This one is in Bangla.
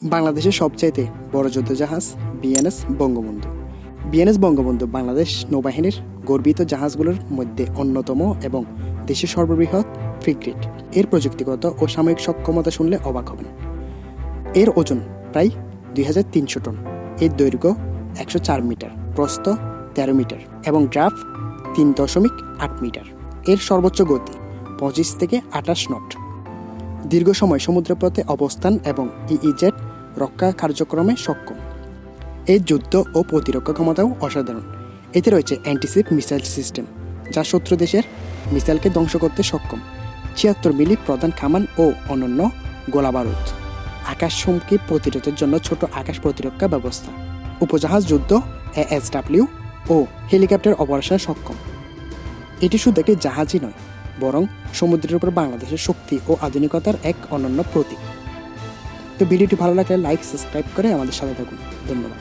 বাংলাদেশের সবচাইতে বড় যুদ্ধজাহাজ বিএনএস বঙ্গবন্ধু। বিএনএস বঙ্গবন্ধু বাংলাদেশ নৌবাহিনীর গর্বিত জাহাজগুলোর মধ্যে অন্যতম এবং দেশের সর্ববৃহৎ ফ্রিগেট। এর প্রযুক্তিগত ও সামরিক সক্ষমতা শুনলে অবাক হবেন। এর ওজন প্রায় 2300 টন। এর দৈর্ঘ্য 104 মিটার, প্রস্থ 13 মিটার এবং ড্রাফ 3.8 মিটার। এর সর্বোচ্চ গতি 25 থেকে 28 নট। দীর্ঘ সময় সমুদ্রপথে অবস্থান এবং ইইজেড রক্ষা কার্যক্রমে সক্ষম। এর যুদ্ধ ও প্রতিরক্ষা ক্ষমতাও অসাধারণ। এতে রয়েছে অ্যান্টিশিপ মিসাইল সিস্টেম, যা শত্রু দেশের মিসাইলকে ধ্বংস করতে সক্ষম, 76 মিলি প্রধান কামান ও অনন্য গোলাবারুদ, আকাশহুমকি প্রতিরোধের জন্য ছোট আকাশ প্রতিরক্ষা ব্যবস্থা, উপজাহাজ যুদ্ধ ASW ও হেলিকপ্টার অপারেশনে সক্ষম। এটি শুধু একটি জাহাজই নয়, বরং সমুদ্রের উপর বাংলাদেশের শক্তি ও আধুনিকতার এক অনন্য প্রতীক। তো ভিডিওটি ভালো লাগলে লাইক, সাবস্ক্রাইব করে আমাদের সাথে থাকুন। ধন্যবাদ।